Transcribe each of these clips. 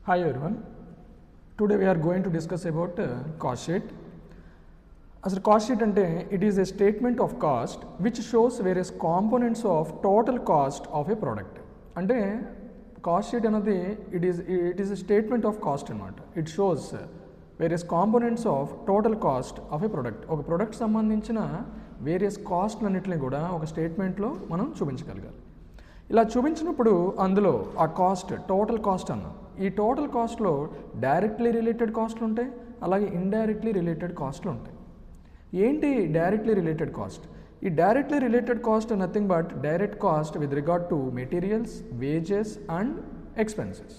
Hi everyone. Today we are going to discuss about cost sheet. As a cost sheet ante it is a statement of cost which shows various components of total cost of a product. Ante cost sheet anadi it is a statement of cost anamata. It shows various components of total cost of a product. Oka product sambandhinchina various cost lannitini kuda oka statement lo manam చూపించగలగాలి. ఇలా చూపించినప్పుడు అందులో ఆ cost total cost అన్నాం. ఈ total కాస్ట్లో directly related కాస్ట్లు ఉంటాయి, అలాగే ఇండైరెక్ట్లీ రిలేటెడ్ కాస్ట్లు ఉంటాయి. ఏంటి డైరెక్ట్లీ రిలేటెడ్ కాస్ట్? ఈ directly related cost nothing but direct cost with regard to materials, wages and expenses.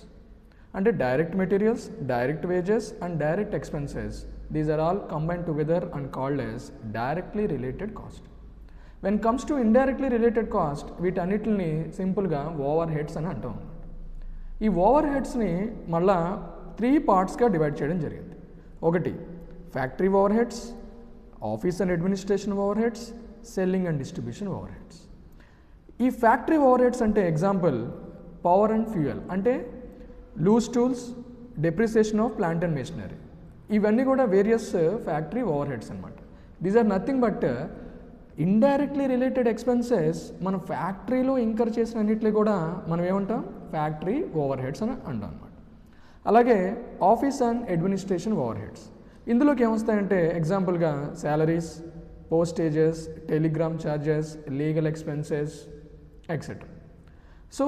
అంటే direct materials, direct wages and direct expenses, these are all combined together and called as directly related cost. When comes to indirectly related cost, వీటన్నిటిని సింపుల్గా over heads అని అంటాం. ఈ over హెడ్స్ని మళ్ళా 3 పార్ట్స్గా divide చేయడం జరిగింది. ఒకటి factory overheads, office and administration overheads, selling and distribution overheads. ఈ ఫ్యాక్టరీ ఓవర్ హెడ్స్ అంటే ఎగ్జాంపుల్ పవర్ అండ్ ఫ్యూయల్, అంటే loose tools, depreciation of plant and machinery, ఇవన్నీ కూడా వేరియస్ ఫ్యాక్టరీ ఓవర్ హెడ్స్ అనమాట. These are nothing but indirectly related expenses మనం ఫ్యాక్టరీలో incur చేసిన అన్నింటినీ కూడా మనం ఏమంటాం? ఫ్యాక్టరీ ఓవర్ హెడ్స్ అని అంటాం అనమాట. అలాగే office and administration overheads, ఇందులోకి ఏమొస్తాయంటే ఎగ్జాంపుల్గా salaries, postages, telegram charges, legal expenses etcetera. So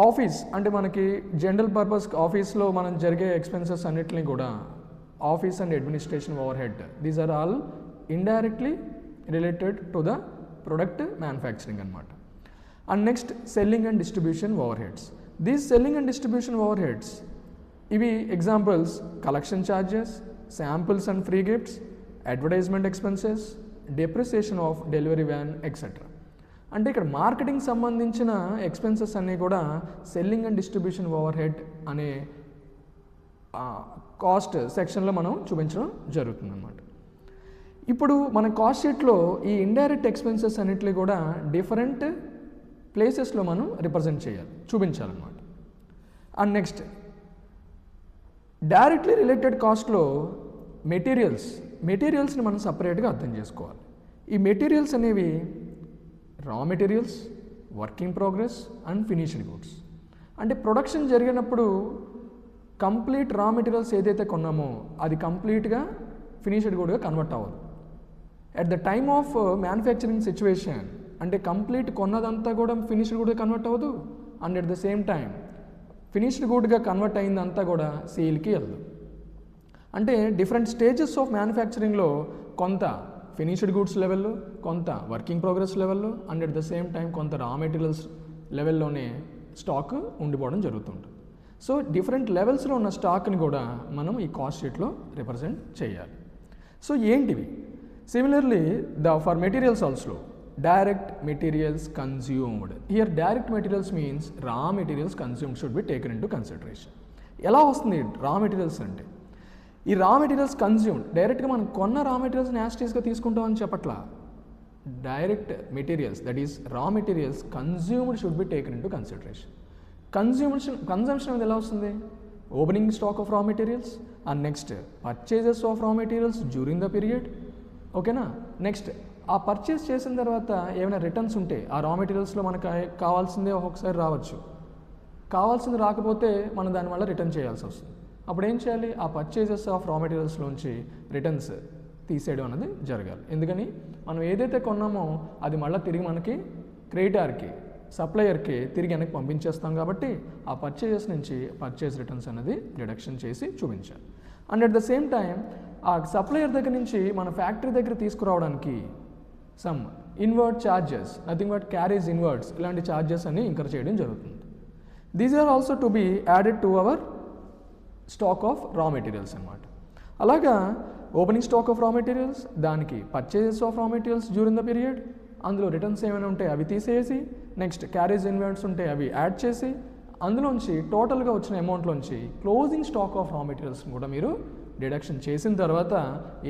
office అంటే మనకి జనరల్ పర్పస్ ఆఫీస్లో మనం జరిగే ఎక్స్పెన్సెస్ అన్నిటిని కూడా office and administration overhead, these are all indirectly related to the product manufacturing అనమాట. And next selling and distribution overheads. These selling and distribution overheads ఇవి examples collection charges, samples and free gifts, advertisement expenses, depreciation of delivery van etcetera. అంటే ఇక్కడ marketing సంబంధించిన expenses అన్నీ కూడా selling and distribution overhead అనే cost సెక్షన్లో మనం చూపించడం జరుగుతుంది అన్నమాట. ఇప్పుడు మన కాస్ట్ షీట్లో ఈ ఇండైరెక్ట్ ఎక్స్పెన్సెస్ అన్నింటినీ కూడా డిఫరెంట్ ప్లేసెస్లో మనం రిప్రజెంట్ చేయాలి, చూపించాలన్నమాట. అండ్ నెక్స్ట్ డైరెక్ట్లీ రిలేటెడ్ కాస్ట్లో మెటీరియల్స్ని మనం సపరేట్గా అర్థం చేసుకోవాలి. ఈ మెటీరియల్స్ అనేవి raw materials, working progress and finished goods. అంటే ప్రొడక్షన్ జరిగినప్పుడు కంప్లీట్ రా మెటీరియల్స్ ఏదైతే కొన్నామో అది కంప్లీట్గా ఫినిష్డ్ గూడ్గా కన్వర్ట్ అవ్వదు. At the time of manufacturing situation అంటే కంప్లీట్ కొన్నదంతా కూడా ఫినిష్డ్ గూడ్గా కన్వర్ట్ అవ్వదు. And at the same time finished గూడ్గా కన్వర్ట్ అయిందంతా కూడా సేల్కి వెళ్ళదు. అంటే డిఫరెంట్ స్టేజెస్ ఆఫ్ మ్యానుఫ్యాక్చరింగ్లో కొంత ఫినిష్డ్ గూడ్స్ లెవెల్లో, కొంత వర్కింగ్ ప్రోగ్రెస్ లెవెల్లో, and at the same time కొంత రా మెటీరియల్స్ లెవెల్లోనే స్టాక్ ఉండిపోవడం జరుగుతుంది. సో డిఫరెంట్ లెవెల్స్లో ఉన్న స్టాక్ని కూడా మనం ఈ కాస్ట్ షీట్లో రిప్రజెంట్ చేయాలి. సో ఏంటివి? Similarly for materials also direct materials consumed. Here direct materials means రా materials consumed should be taken into consideration. ఎలా వస్తుంది రా మెటీరియల్స్ అంటే? ఈ రా మెటీరియల్స్ కన్స్యూమ్డ్ డైరెక్ట్గా మనం కొన్న రా మెటీరియల్స్ని యాస్టీస్గా తీసుకుంటామని చెప్పట్లా. డైరెక్ట్ మెటీరియల్స్ దట్ ఈస్ రా materials consumed should be taken into consideration. Consumption అనేది ఎలా వస్తుంది? Opening stock of raw materials and next purchases of raw materials during the period. ఓకేనా? నెక్స్ట్ ఆ పర్చేస్ చేసిన తర్వాత ఏమైనా రిటర్న్స్ ఉంటే ఆ రా మెటీరియల్స్లో మనకు కావాల్సిందే ఒక్కొక్కసారి రావచ్చు, కావాల్సింది రాకపోతే మనం దానివల్ల రిటర్న్ చేయాల్సి వస్తుంది. అప్పుడు ఏం చేయాలి? ఆ పర్చేజెస్ ఆఫ్ రా మెటీరియల్స్లోంచి రిటర్న్స్ తీసేయడం అనేది జరగాలి. ఎందుకని మనం ఏదైతే కొన్నామో అది మళ్ళీ తిరిగి మనకి క్రెడిటార్కి, సప్లయర్కి తిరిగి వెనక్కి పంపించేస్తాం. కాబట్టి ఆ పర్చేజెస్ నుంచి పర్చేజ్ రిటర్న్స్ అనేది డిడక్షన్ చేసి చూపించాలి. And at the same time ఆ సప్లయర్ దగ్గర నుంచి మన ఫ్యాక్టరీ దగ్గర తీసుకురావడానికి some inward charges, nothing but carriage inwards, ఇలాంటి ఛార్జెస్ అన్ని ఇంకర్ చేయడం జరుగుతుంది. These are also to be added to our stock of raw materials అనమాట. అలాగా opening stock of raw materials, దానికి purchases of raw materials during the period, అందులో returns ఏమైనా ఉంటే అవి తీసేసి, నెక్స్ట్ క్యారేజ్ ఇన్వర్ట్స్ ఉంటే అవి యాడ్ చేసి, అందులోంచి టోటల్గా వచ్చిన అమౌంట్లోంచి closing stock of raw materials కూడా మీరు డిడక్షన్ చేసిన తర్వాత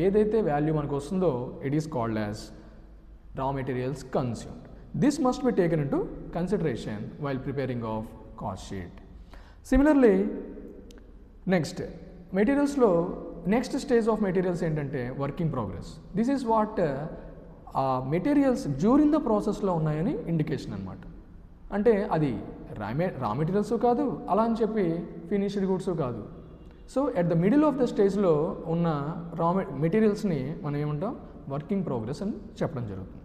ఏదైతే వాల్యూ మనకు వస్తుందో it is called as raw materials consumed. This must be taken into consideration while preparing of cost sheet. Similarly, next మెటీరియల్స్లో నెక్స్ట్ స్టేజ్ ఆఫ్ మెటీరియల్స్ ఏంటంటే working progress. This is what ఆ materials during the ప్రాసెస్లో ఉన్నాయని indication అనమాట. అంటే అది రా materials కాదు, అలా అని చెప్పి ఫినిష్డ్ గూడ్స్ కాదు. So at the middle of the స్టేజ్లో ఉన్న రా మెటీరియల్స్ని మనం ఏమంటాం, వర్కింగ్ ప్రోగ్రెస్ అని చెప్పడం జరుగుతుంది.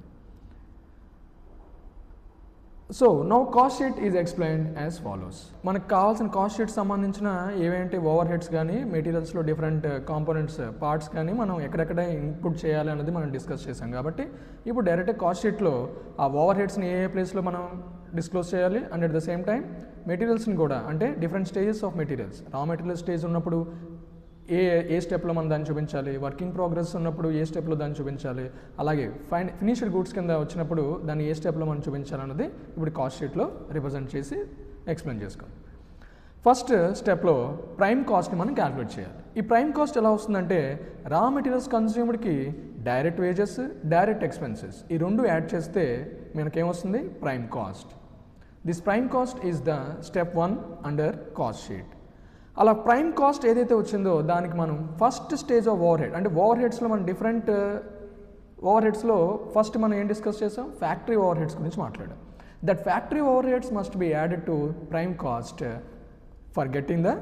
So now cost sheet is explained as follows. మనకు కావాల్సిన కాస్ట్ షీట్ సంబంధించిన ఏవేంటి ఓవర్ హెడ్స్ కానీ మెటీరియల్స్లో డిఫరెంట్ కాంపోనెంట్స్ పార్ట్స్ కానీ మనం ఎక్కడెక్కడ ఇన్పుట్ చేయాలి అన్నది మనం డిస్కస్ చేసాం. కాబట్టి ఇప్పుడు డైరెక్ట్ కాస్ట్ షీట్లో ఆ ఓవర్ హెడ్స్ని ఏ ప్లేస్లో మనం డిస్క్లోజ్ చేయాలి and at the same time మెటీరియల్స్ని కూడా, అంటే different stages of materials, raw material stage ఉన్నప్పుడు ఏ స్టెప్లో మనం దాన్ని చూపించాలి, వర్కింగ్ ప్రోగ్రెస్ ఉన్నప్పుడు ఏ స్టెప్లో దాన్ని చూపించాలి, అలాగే ఫినిష్డ్ గూడ్స్ కింద వచ్చినప్పుడు దాన్ని ఏ స్టెప్లో మనం చూపించాలన్నది ఇప్పుడు కాస్ట్ షీట్లో రిప్రజెంట్ చేసి ఎక్స్ప్లెయిన్ చేసుకోం. ఫస్ట్ స్టెప్లో ప్రైమ్ కాస్ట్ని మనం క్యాలిక్యులేట్ చేయాలి. ఈ ప్రైమ్ కాస్ట్ ఎలా వస్తుందంటే రా మెటీరియల్స్ కన్స్యూమ్డ్కి డైరెక్ట్ వేజెస్, డైరెక్ట్ ఎక్స్పెన్సెస్ ఈ రెండు యాడ్ చేస్తే మనకేమొస్తుంది, prime cost. This prime cost is the step 1 under cost sheet. అలా ప్రైమ్ కాస్ట్ ఏదైతే వచ్చిందో దానికి మనం first stage of overhead, అంటే ఓవర్ హెడ్స్లో మనం డిఫరెంట్ ఓవర్ హెడ్స్లో ఫస్ట్ మనం ఏం డిస్కస్ చేసాం, ఫ్యాక్టరీ ఓవర్ హెడ్స్ గురించి మాట్లాడాం. That factory overheads must be added to prime cost for getting the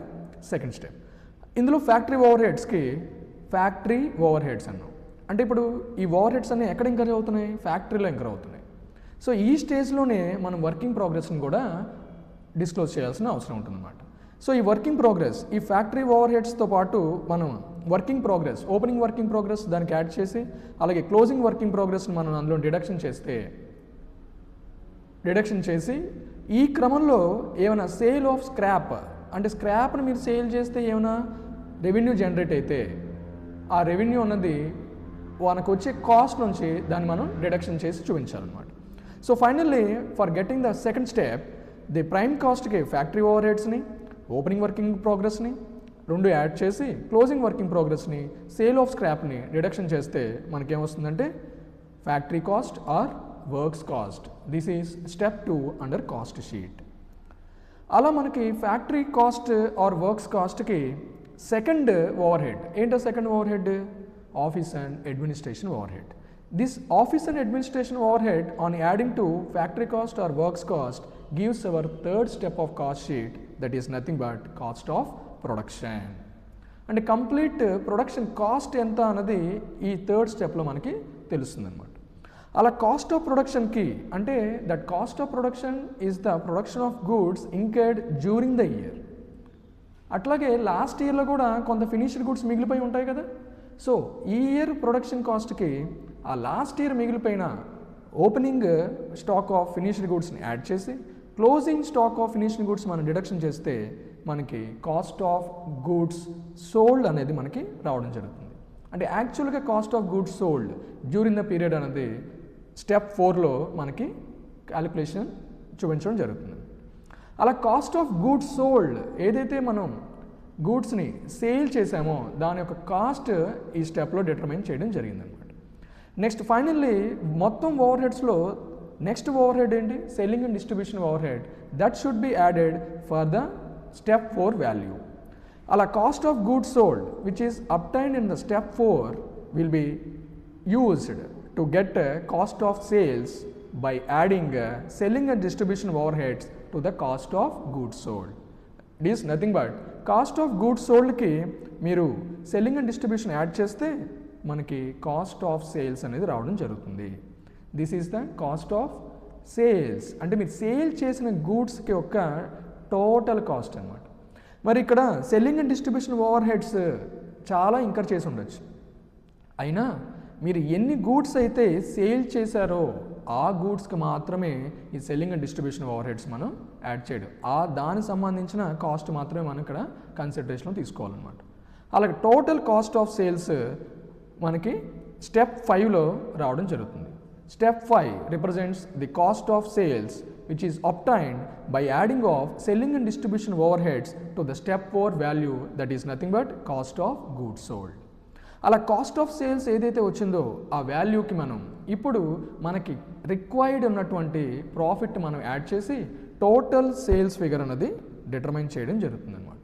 second step. ఇందులో ఫ్యాక్టరీ ఓవర్ హెడ్స్కి ఫ్యాక్టరీ ఓవర్ హెడ్స్ అన్నాం. అంటే ఇప్పుడు ఈ ఓవర్ హెడ్స్ అన్నీ ఎక్కడ ఇంకర్ అవుతున్నాయి, ఫ్యాక్టరీలో ఇంకర్ అవుతున్నాయి. సో ఈ స్టేజ్లోనే మనం వర్కింగ్ ప్రోగ్రెస్ని కూడా డిస్క్లోజ్ చేయాల్సిన అవసరం ఉంటుందన్నమాట. సో ఈ వర్కింగ్ ప్రోగ్రెస్, ఈ ఫ్యాక్టరీ ఓవర్ హెడ్స్తో పాటు మనం working progress, opening working progress దానికి యాడ్ చేసి అలాగే క్లోజింగ్ వర్కింగ్ ప్రోగ్రెస్ని మనం అందులో డిడక్షన్ చేసి ఈ క్రమంలో ఏమైనా సేల్ ఆఫ్ స్క్రాప్, అంటే స్క్రాప్ని మీరు సేల్ చేస్తే ఏమైనా రెవెన్యూ జనరేట్ అయితే ఆ రెవెన్యూ అన్నది మనకు వచ్చే కాస్ట్ నుంచి దాన్ని మనం డిడక్షన్ చేసి చూపించాలన్నమాట. So finally for getting the second step, the prime కాస్ట్కి ఫ్యాక్టరీ ఓవర్ హెడ్స్ని, ఓపెనింగ్ వర్కింగ్ ప్రోగ్రెస్ని రెండు యాడ్ చేసి క్లోజింగ్ వర్కింగ్ ప్రోగ్రెస్ని, సేల్ ఆఫ్ స్క్రాప్ని డిడక్షన్ చేస్తే మనకేమొస్తుందంటే factory cost or works cost. This is step 2 under cost sheet. అలా మనకి ఫ్యాక్టరీ కాస్ట్ ఆర్ వర్క్స్ కాస్ట్కి సెకండ్ ఓవర్ హెడ్ ఏంటో, second overhead office and administration overhead. This office and administration overhead on adding to factory cost or works cost gives our third step of cost sheet, that is nothing but cost of production. And complete production cost ఎంత అన్నది ఈ third స్టెప్లో మనకి తెలుస్తుంది అనమాట. అలా cost of ప్రొడక్షన్కి అంటే that cost of production is the production of goods incurred during the year. అట్లాగే లాస్ట్ ఇయర్లో కూడా కొంత ఫినిష్డ్ గూడ్స్ మిగిలిపోయి ఉంటాయి కదా. సో ఈ ఇయర్ ప్రొడక్షన్ కాస్ట్కి ఆ లాస్ట్ ఇయర్ మిగిలిపోయిన ఓపెనింగ్ స్టాక్ ఆఫ్ ఫినిష్డ్ గూడ్స్ని యాడ్ చేసి closing stock of finished goods మనం డిడక్షన్ చేస్తే మనకి కాస్ట్ ఆఫ్ గూడ్స్ సోల్డ్ అనేది మనకి రావడం జరుగుతుంది. అంటే యాక్చువల్గా cost of goods sold during the period అనేది స్టెప్ 4లో మనకి క్యాలిక్యులేషన్ చూపించడం జరుగుతుంది. అలా కాస్ట్ ఆఫ్ గూడ్స్ సోల్డ్ ఏదైతే మనం గూడ్స్ని సేల్ చేసామో దాని యొక్క కాస్ట్ ఈ స్టెప్లో డిటర్మైన్ చేయడం జరిగిందనమాట. నెక్స్ట్ ఫైనల్లీ మొత్తం ఓవర్ హెడ్స్లో నెక్స్ట్ ఓవర్ హెడ్ ఏంటి, selling and distribution overhead. That should be added for the step 4 value. అలా cost of goods sold which is obtained in the step 4 will be used to get cost of sales by adding selling and distribution overheads to the cost of goods sold. It is nothing but cost of goods సోల్డ్కి మీరు selling and distribution add చేస్తే మనకి cost of sales అనేది రావడం జరుగుతుంది. This is the cost of sales, అంటే మీరు sale చేసిన గూడ్స్కి యొక్క టోటల్ కాస్ట్ అనమాట. మరి ఇక్కడ selling and distribution over heads చాలా ఇంకర్ చేసి ఉండొచ్చు, అయినా మీరు ఎన్ని గూడ్స్ అయితే సేల్ చేశారో ఆ గూడ్స్కి మాత్రమే ఈ selling and distribution over heads మనం యాడ్ చేయడం, దానికి సంబంధించిన కాస్ట్ మాత్రమే మనం ఇక్కడ కన్సిడరేషన్లో తీసుకోవాలన్నమాట. అలాగే టోటల్ కాస్ట్ ఆఫ్ సేల్స్ మనకి స్టెప్ 5లో రావడం జరుగుతుంది. Step 5 represents the cost of sales which is obtained by adding of selling and distribution overheads to the step 4 value, that is nothing but cost of goods sold. అలా cost of sales ఏదైతే వచ్చిందో ఆ వాల్యూకి మనం ఇప్పుడు మనకి required ఉన్నటువంటి profit మనం add చేసి టోటల్ సేల్స్ ఫిగర్ అనేది డిటర్మైన్ చేయడం జరుగుతుంది అనమాట.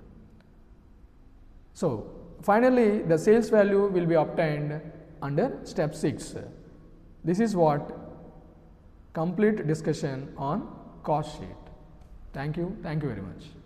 So finally, the sales value will be obtained under step 6. This is what complete discussion on cost sheet. Thank you very much.